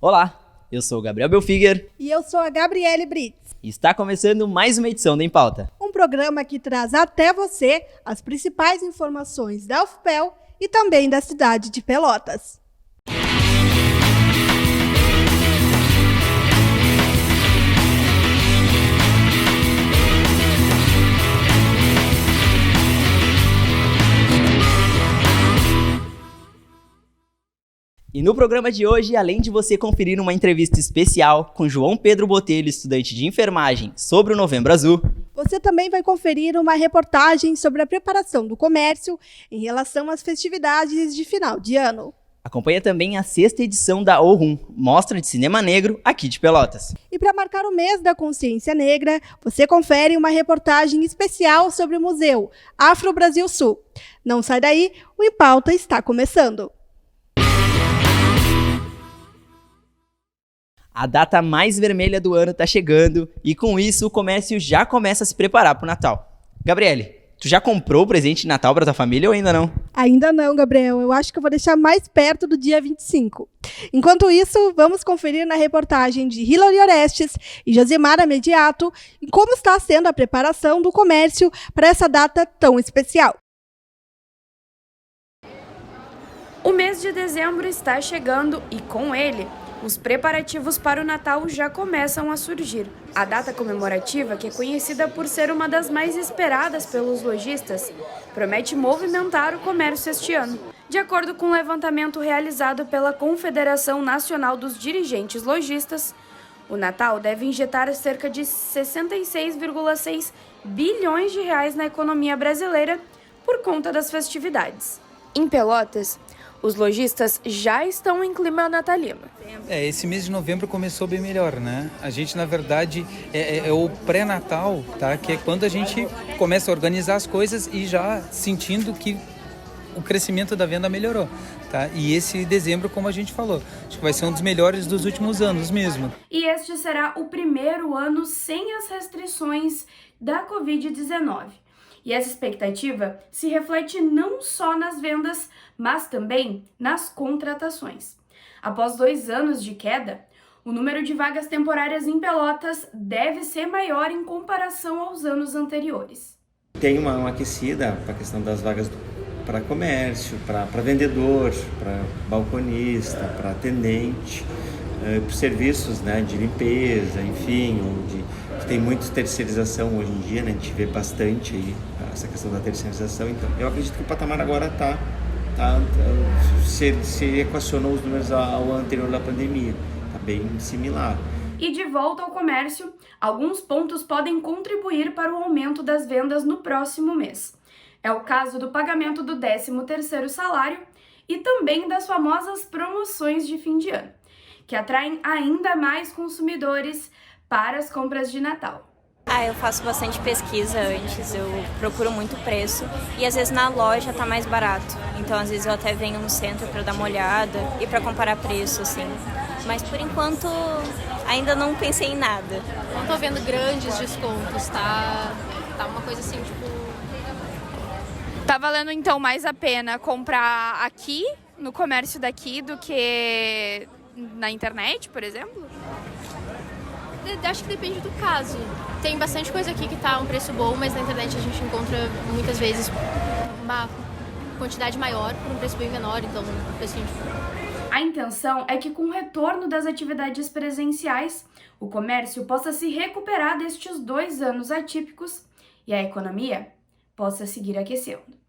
Olá, eu sou o Gabriel Belfiger. E eu sou a Gabriele Brits. E está começando mais uma edição do Em Pauta. Um programa que traz até você as principais informações da UFPEL e também da cidade de Pelotas. E no programa de hoje, além de você conferir uma entrevista especial com João Pedro Botelho, estudante de enfermagem, sobre o Novembro Azul, você também vai conferir uma reportagem sobre a preparação do comércio em relação às festividades de final de ano. Acompanha também a 6ª edição da ORUM, Mostra de Cinema Negro, aqui de Pelotas. E para marcar o mês da consciência negra, você confere uma reportagem especial sobre o Museu Afro Brasil Sul. Não sai daí, o Em Pauta está começando. A data mais vermelha do ano está chegando e com isso o comércio já começa a se preparar para o Natal. Gabriele, tu já comprou o presente de Natal para tua família ou ainda não? Ainda não, Gabriel. Eu acho que eu vou deixar mais perto do dia 25. Enquanto isso, vamos conferir na reportagem de Hilary Orestes e Josimara Mediato em como está sendo a preparação do comércio para essa data tão especial. O mês de dezembro está chegando e, com ele, os preparativos para o Natal já começam a surgir. A data comemorativa, que é conhecida por ser uma das mais esperadas pelos lojistas, promete movimentar o comércio este ano. De acordo com um levantamento realizado pela Confederação Nacional dos Dirigentes Lojistas, o Natal deve injetar cerca de 66,6 bilhões de reais na economia brasileira por conta das festividades. Em Pelotas, os lojistas já estão em clima natalino. Esse mês de novembro começou bem melhor, né? A gente, na verdade, é o pré-natal, tá? Que é quando a gente começa a organizar as coisas e já sentindo que o crescimento da venda melhorou, tá? E esse dezembro, como a gente falou, acho que vai ser um dos melhores dos últimos anos mesmo. E este será o primeiro ano sem as restrições da Covid-19. E essa expectativa se reflete não só nas vendas, mas também nas contratações. Após 2 anos de queda, o número de vagas temporárias em Pelotas deve ser maior em comparação aos anos anteriores. Tem uma aquecida para a questão das vagas para comércio, para vendedor, para balconista, para atendente, para serviços, né, de limpeza, enfim, que tem muita terceirização hoje em dia, né, a gente vê bastante aí essa questão da terceirização. Então, eu acredito que o patamar agora se equacionou os números ao ano anterior da pandemia, está bem similar. E de volta ao comércio, alguns pontos podem contribuir para o aumento das vendas no próximo mês. É o caso do pagamento do 13º salário e também das famosas promoções de fim de ano, que atraem ainda mais consumidores para as compras de Natal. Eu faço bastante pesquisa antes, eu procuro muito preço e às vezes na loja tá mais barato. Então às vezes eu até venho no centro para dar uma olhada e para comparar preço, assim. Mas por enquanto ainda não pensei em nada. Não tô vendo grandes descontos, tá uma coisa assim, tipo... Tá valendo então mais a pena comprar aqui, no comércio daqui, do que na internet, por exemplo? Acho que depende do caso. Tem bastante coisa aqui que tá um preço bom, mas na internet a gente encontra muitas vezes uma quantidade maior por um preço bem menor, então um precinho tipo... A intenção é que com o retorno das atividades presenciais, o comércio possa se recuperar destes 2 anos atípicos e a economia possa seguir aquecendo.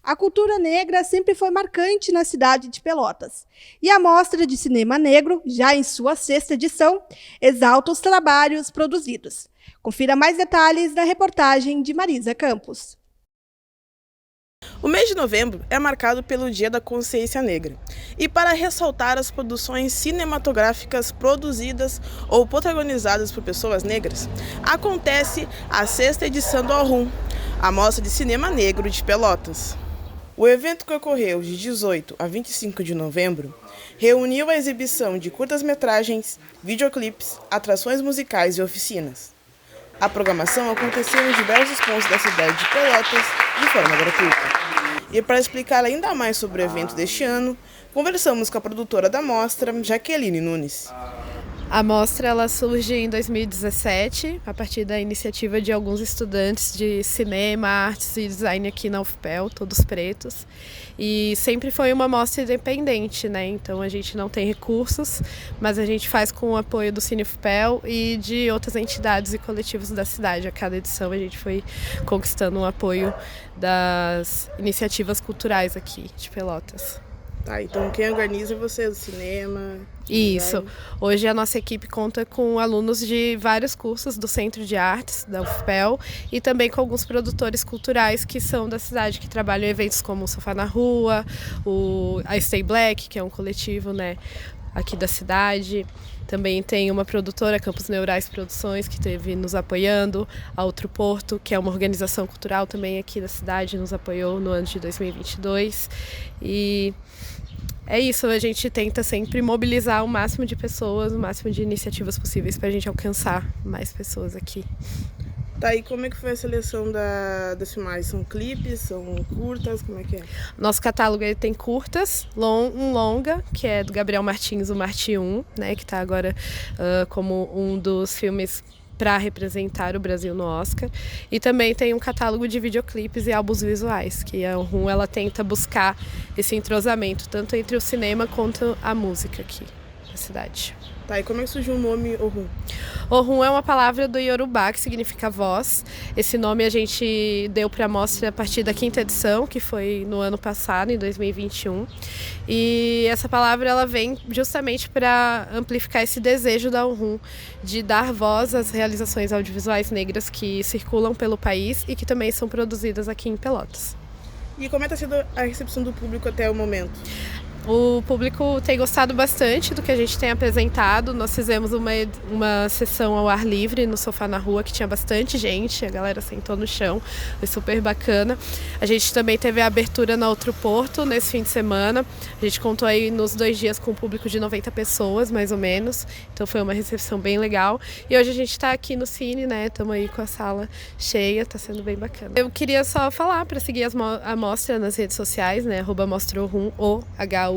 A cultura negra sempre foi marcante na cidade de Pelotas. E a Mostra de Cinema Negro, já em sua 6ª edição, exalta os trabalhos produzidos. Confira mais detalhes na reportagem de Marisa Campos. O mês de novembro é marcado pelo Dia da Consciência Negra. E para ressaltar as produções cinematográficas produzidas ou protagonizadas por pessoas negras, acontece a 6ª edição do ORUM, a Mostra de Cinema Negro de Pelotas. O evento, que ocorreu de 18 a 25 de novembro, reuniu a exibição de curtas-metragens, videoclipes, atrações musicais e oficinas. A programação aconteceu em diversos pontos da cidade de Pelotas de forma gratuita. E para explicar ainda mais sobre o evento deste ano, Conversamos com a produtora da mostra, Jaqueline Nunes. A mostra ela surge em 2017, a partir da iniciativa de alguns estudantes de cinema, artes e design aqui na UFPEL, todos pretos. E sempre foi uma mostra independente, né? Então a gente não tem recursos, mas a gente faz com o apoio do Cine UFPEL e de outras entidades e coletivos da cidade. A cada edição a gente foi conquistando o apoio das iniciativas culturais aqui de Pelotas. Tá, então quem organiza é você, do cinema? Isso. Hoje a nossa equipe conta com alunos de vários cursos do Centro de Artes, da UFPEL, e também com alguns produtores culturais que são da cidade, que trabalham em eventos como o Sofá na Rua, a Stay Black, que é um coletivo, né, aqui da cidade. Também tem uma produtora, Campos Neurais Produções, que esteve nos apoiando, a Outro Porto, que é uma organização cultural também aqui da cidade, nos apoiou no ano de 2022. E é isso, a gente tenta sempre mobilizar o máximo de pessoas, o máximo de iniciativas possíveis para a gente alcançar mais pessoas aqui. Tá, e como é que foi a seleção das filmagens? São clipes, são curtas, como é que é? Nosso catálogo ele tem curtas, um longa, que é do Gabriel Martins, o Marti 1, né, que está agora como um dos filmes para representar o Brasil no Oscar. E também tem um catálogo de videoclipes e álbuns visuais, que a RUM ela tenta buscar esse entrosamento, tanto entre o cinema quanto a música aqui na cidade. Tá, e como é que surgiu o nome Ohum? Ohum é uma palavra do Yorubá que significa voz. Esse nome a gente deu para a mostra a partir da 5ª edição, que foi no ano passado, em 2021. E essa palavra ela vem justamente para amplificar esse desejo da Ohum de dar voz às realizações audiovisuais negras que circulam pelo país e que também são produzidas aqui em Pelotas. E como é que está sendo a recepção do público até o momento? O público tem gostado bastante do que a gente tem apresentado. Nós fizemos uma sessão ao ar livre no Sofá na Rua, que tinha bastante gente, a galera sentou no chão, foi super bacana. A gente também teve a abertura na Outro Porto nesse fim de semana. A gente contou aí nos 2 dias com um público de 90 pessoas, mais ou menos. Então foi uma recepção bem legal. E hoje a gente está aqui no Cine, né? Estamos aí com a sala cheia, está sendo bem bacana. Eu queria só falar para seguir a mostra nas redes sociais, né? @mostrohum, OHUN,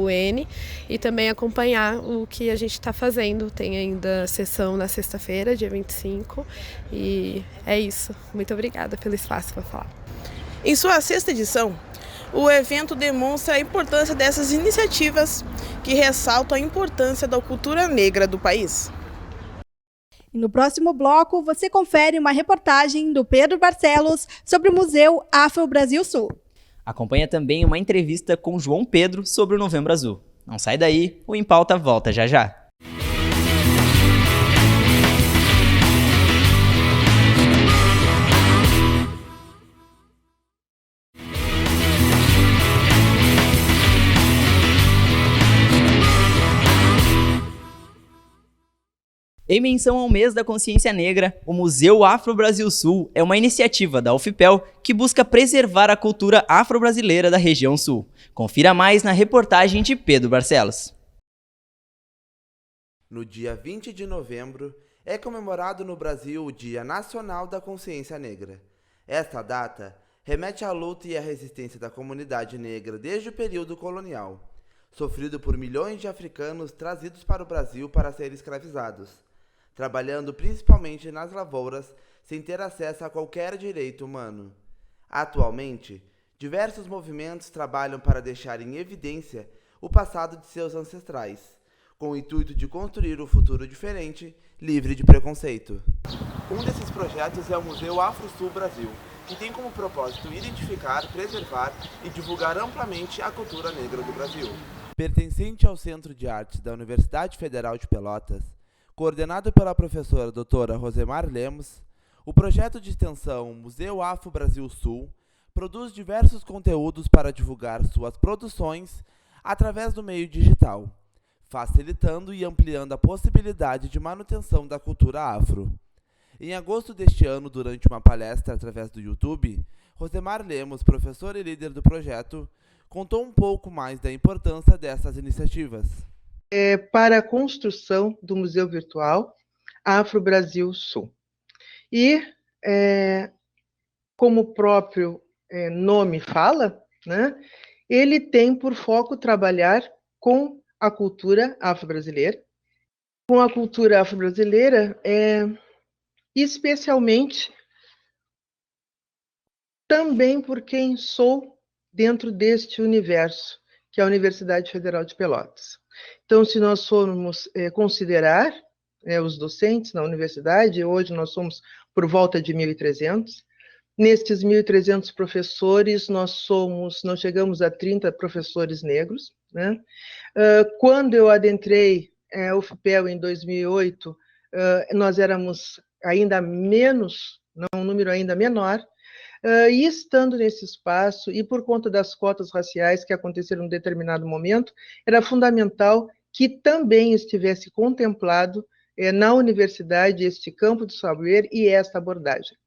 e também acompanhar o que a gente está fazendo. Tem ainda sessão na sexta-feira, dia 25, e é isso. Muito obrigada pelo espaço para falar. Em sua 6ª edição, o evento demonstra a importância dessas iniciativas que ressaltam a importância da cultura negra do país. E no próximo bloco, você confere uma reportagem do Pedro Barcelos sobre o Museu Afro Brasil Sul. Acompanha também uma entrevista com João Pedro sobre o Novembro Azul. Não sai daí, o Em Pauta volta já já. Em menção ao mês da consciência negra, o Museu Afro Brasil Sul é uma iniciativa da UFPEL que busca preservar a cultura afro-brasileira da região sul. Confira mais na reportagem de Pedro Barcelos. No dia 20 de novembro, é comemorado no Brasil o Dia Nacional da Consciência Negra. Esta data remete à luta e à resistência da comunidade negra desde o período colonial, sofrido por milhões de africanos trazidos para o Brasil para serem escravizados, trabalhando principalmente nas lavouras sem ter acesso a qualquer direito humano. Atualmente, diversos movimentos trabalham para deixar em evidência o passado de seus ancestrais, com o intuito de construir um futuro diferente, livre de preconceito. Um desses projetos é o Museu Afro-Sul Brasil, que tem como propósito identificar, preservar e divulgar amplamente a cultura negra do Brasil. Pertencente ao Centro de Artes da Universidade Federal de Pelotas, coordenado pela professora doutora Rosemar Lemos, o projeto de extensão Museu Afro Brasil Sul produz diversos conteúdos para divulgar suas produções através do meio digital, facilitando e ampliando a possibilidade de manutenção da cultura afro. Em agosto deste ano, durante uma palestra através do YouTube, Rosemar Lemos, professora e líder do projeto, contou um pouco mais da importância dessas iniciativas. Para a construção do Museu Virtual Afro Brasil Sul. E, como o próprio nome fala, né, ele tem por foco trabalhar com a cultura afro-brasileira, especialmente também por quem sou dentro deste universo, que é a Universidade Federal de Pelotas. Então, se nós formos considerar os docentes na universidade, hoje nós somos por volta de 1.300. Nestes 1.300 professores, nós chegamos a 30 professores negros, né? Quando eu adentrei a UFPEL em 2008, nós éramos ainda menos, um número ainda menor, e estando nesse espaço, e por conta das cotas raciais que aconteceram em um determinado momento, era fundamental que também estivesse contemplado na universidade este campo do saber e esta abordagem.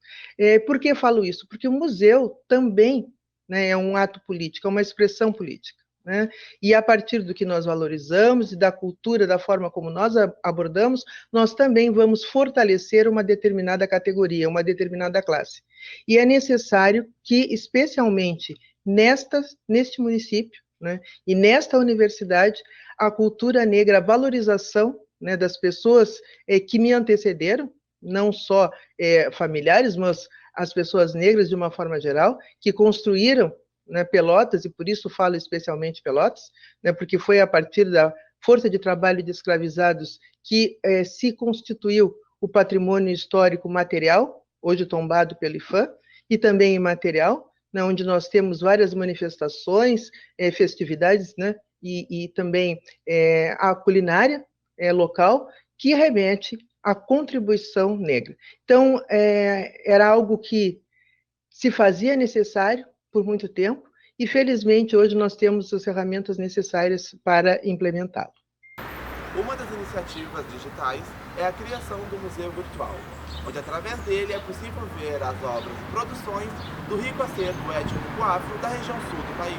Por que falo isso? Porque o museu também, né, é um ato político, é uma expressão política, né? E a partir do que nós valorizamos e da cultura, da forma como nós abordamos, nós também vamos fortalecer uma determinada categoria, uma determinada classe. E é necessário que, especialmente neste município, né, e nesta universidade, a cultura negra, a valorização, né, das pessoas que me antecederam, não só familiares, mas as pessoas negras de uma forma geral, que construíram, né, Pelotas, e por isso falo especialmente Pelotas, né, porque foi a partir da força de trabalho de escravizados que se constituiu o patrimônio histórico material, hoje tombado pelo IFAM, e também imaterial, né, onde nós temos várias manifestações, festividades, né, e também a culinária local, que remete à contribuição negra. Então, era algo que se fazia necessário por muito tempo, e felizmente hoje nós temos as ferramentas necessárias para implementá-lo. Uma das iniciativas digitais é a criação do Museu Virtual, onde através dele é possível ver as obras e produções do rico acervo étnico afro da região sul do país.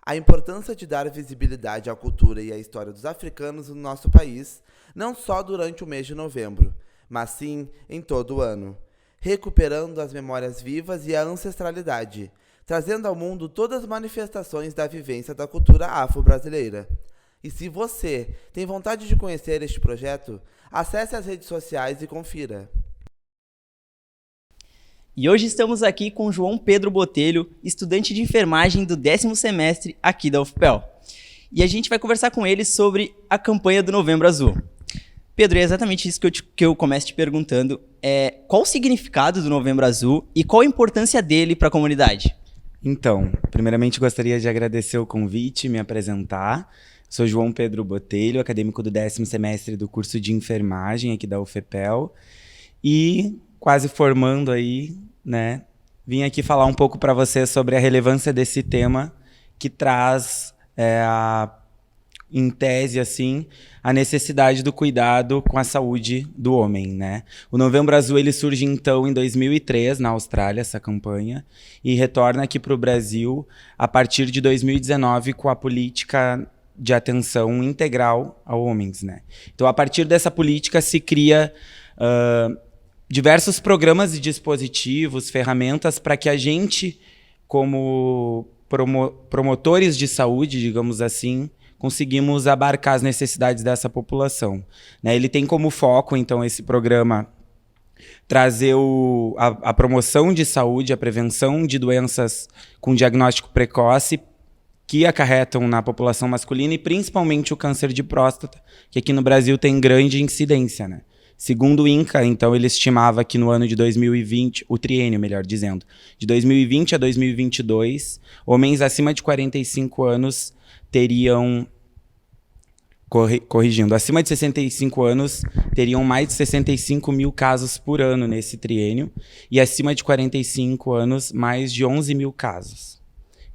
A importância de dar visibilidade à cultura e à história dos africanos no nosso país, não só durante o mês de novembro, mas sim em todo o ano, recuperando as memórias vivas e a ancestralidade, trazendo ao mundo todas as manifestações da vivência da cultura afro-brasileira. E se você tem vontade de conhecer este projeto, acesse as redes sociais e confira. E hoje estamos aqui com João Pedro Botelho, estudante de enfermagem do 10º semestre aqui da UFPEL. E a gente vai conversar com ele sobre a campanha do Novembro Azul. Pedro, é exatamente isso que eu começo te perguntando. Qual o significado do Novembro Azul e qual a importância dele para a comunidade? Então, primeiramente gostaria de agradecer o convite, me apresentar. Sou João Pedro Botelho, acadêmico do 10º semestre do curso de enfermagem aqui da UFPEL. E quase formando aí, né? Vim aqui falar um pouco para você sobre a relevância desse tema que traz, em tese, assim, a necessidade do cuidado com a saúde do homem, né? O Novembro Azul ele surge, então, em 2003, na Austrália, essa campanha, e retorna aqui para o Brasil a partir de 2019 com a política de atenção integral a homens, né? Então, a partir dessa política se cria diversos programas e dispositivos, ferramentas para que a gente, como promotores de saúde, digamos assim, conseguimos abarcar as necessidades dessa população, né? Ele tem como foco, então, esse programa trazer a promoção de saúde, a prevenção de doenças com diagnóstico precoce que acarretam na população masculina e principalmente o câncer de próstata, que aqui no Brasil tem grande incidência, né? Segundo o INCA, então, ele estimava que no ano de 2020, o triênio, melhor dizendo, de 2020 a 2022, homens acima de 45 anos teriam, corrigindo, acima de 65 anos teriam mais de 65 mil casos por ano nesse triênio, e acima de 45 anos, mais de 11 mil casos.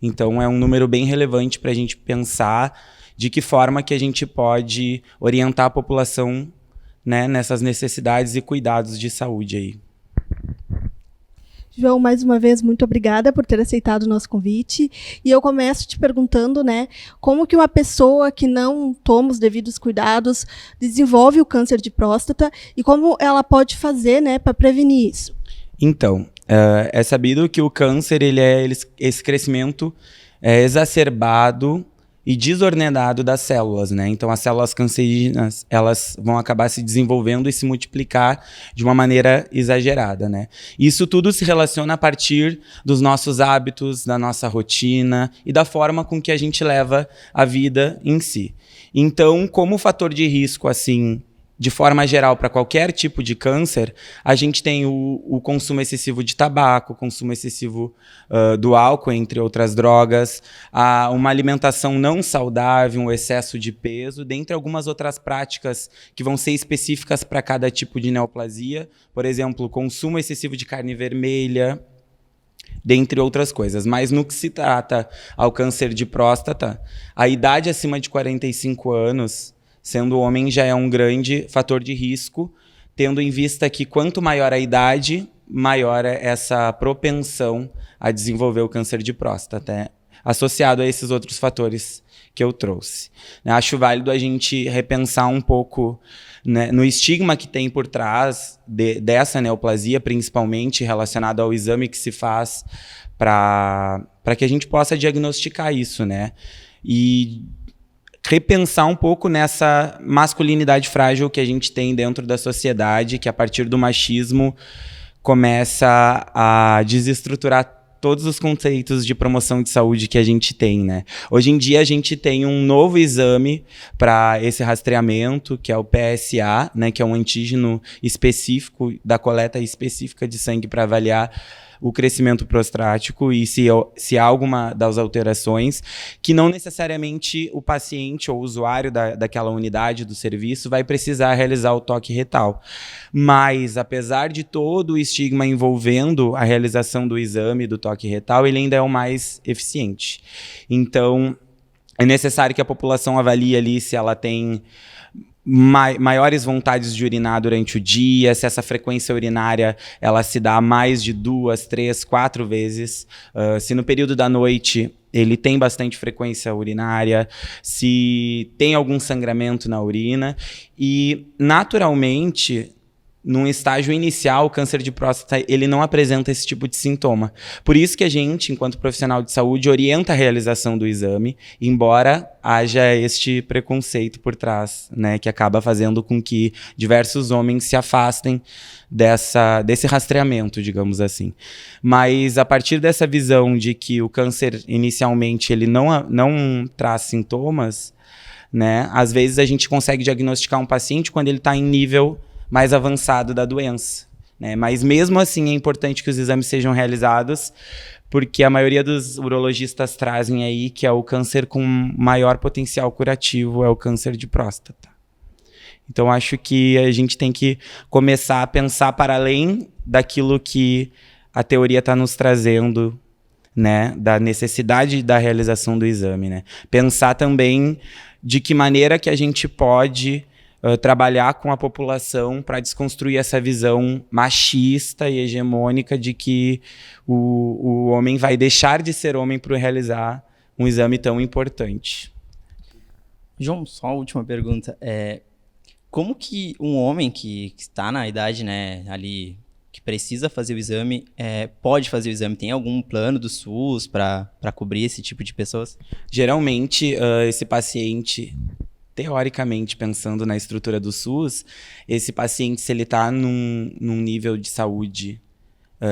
Então, é um número bem relevante para a gente pensar de que forma que a gente pode orientar a população, né, nessas necessidades e cuidados de saúde aí. João, mais uma vez, muito obrigada por ter aceitado o nosso convite. E eu começo te perguntando, né, como que uma pessoa que não toma os devidos cuidados desenvolve o câncer de próstata e como ela pode fazer, né, para prevenir isso? Então, é sabido que o câncer, esse crescimento é exacerbado e desordenado das células, né? Então as células cancerígenas, elas vão acabar se desenvolvendo e se multiplicar de uma maneira exagerada, né? Isso tudo se relaciona a partir dos nossos hábitos, da nossa rotina e da forma com que a gente leva a vida em si. Então, como fator de risco, assim, de forma geral, para qualquer tipo de câncer, a gente tem o consumo excessivo de tabaco, o consumo excessivo do álcool, entre outras drogas, uma alimentação não saudável, um excesso de peso, dentre algumas outras práticas que vão ser específicas para cada tipo de neoplasia. Por exemplo, o consumo excessivo de carne vermelha, dentre outras coisas. Mas no que se trata ao câncer de próstata, a idade acima de 45 anos... sendo homem, já é um grande fator de risco, tendo em vista que quanto maior a idade, maior é essa propensão a desenvolver o câncer de próstata, associado a esses outros fatores que eu trouxe. Acho válido a gente repensar um pouco, né, no estigma que tem por trás dessa neoplasia, principalmente relacionado ao exame que se faz para que a gente possa diagnosticar isso, né? E repensar um pouco nessa masculinidade frágil que a gente tem dentro da sociedade, que a partir do machismo começa a desestruturar todos os conceitos de promoção de saúde que a gente tem, né? Hoje em dia a gente tem um novo exame para esse rastreamento, que é o PSA, né, que é um antígeno específico, da coleta específica de sangue para avaliar o crescimento prostático e se há alguma das alterações, que não necessariamente o paciente ou o usuário daquela unidade do serviço vai precisar realizar o toque retal. Mas, apesar de todo o estigma envolvendo a realização do exame do toque retal, ele ainda é o mais eficiente. Então, é necessário que a população avalie ali se ela tem maiores vontades de urinar durante o dia, se essa frequência urinária ela se dá mais de 2, 3, 4 vezes, se no período da noite ele tem bastante frequência urinária, se tem algum sangramento na urina e, naturalmente, num estágio inicial, o câncer de próstata ele não apresenta esse tipo de sintoma. Por isso que a gente, enquanto profissional de saúde, orienta a realização do exame, embora haja este preconceito por trás, né, que acaba fazendo com que diversos homens se afastem desse rastreamento, digamos assim. Mas a partir dessa visão de que o câncer, inicialmente, ele não traz sintomas, né, às vezes a gente consegue diagnosticar um paciente quando ele está em nível mais avançado da doença, né? Mas mesmo assim é importante que os exames sejam realizados, porque a maioria dos urologistas trazem aí que é o câncer com maior potencial curativo, é o câncer de próstata. Então acho que a gente tem que começar a pensar para além daquilo que a teoria está nos trazendo, né? Da necessidade da realização do exame, né? Pensar também de que maneira que a gente pode trabalhar com a população para desconstruir essa visão machista e hegemônica de que o homem vai deixar de ser homem para realizar um exame tão importante. João, só a última pergunta. Como que um homem que está na idade, né, ali, que precisa fazer o exame, pode fazer o exame? Tem algum plano do SUS para cobrir esse tipo de pessoas? Geralmente, esse paciente... Teoricamente, pensando na estrutura do SUS, esse paciente, se ele está num nível de saúde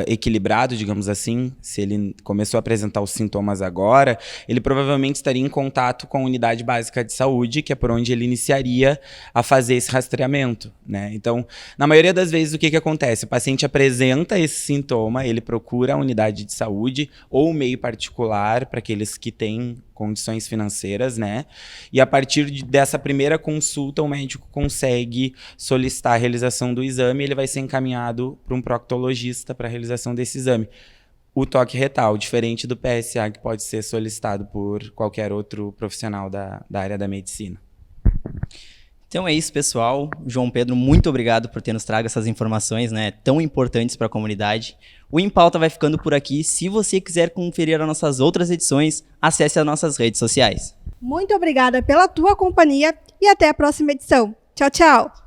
equilibrado, digamos assim, se ele começou a apresentar os sintomas agora, ele provavelmente estaria em contato com a unidade básica de saúde, que é por onde ele iniciaria a fazer esse rastreamento, né? Então, na maioria das vezes, o que acontece? O paciente apresenta esse sintoma, ele procura a unidade de saúde ou meio particular para aqueles que têm condições financeiras, né? E a partir dessa primeira consulta, o médico consegue solicitar a realização do exame e ele vai ser encaminhado para um proctologista para a realização desse exame. O toque retal, diferente do PSA, que pode ser solicitado por qualquer outro profissional da área da medicina. Então é isso, pessoal. João Pedro, muito obrigado por ter nos trago essas informações, né, tão importantes para a comunidade. O Em Pauta vai ficando por aqui. Se você quiser conferir as nossas outras edições, acesse as nossas redes sociais. Muito obrigada pela tua companhia e até a próxima edição. Tchau, tchau!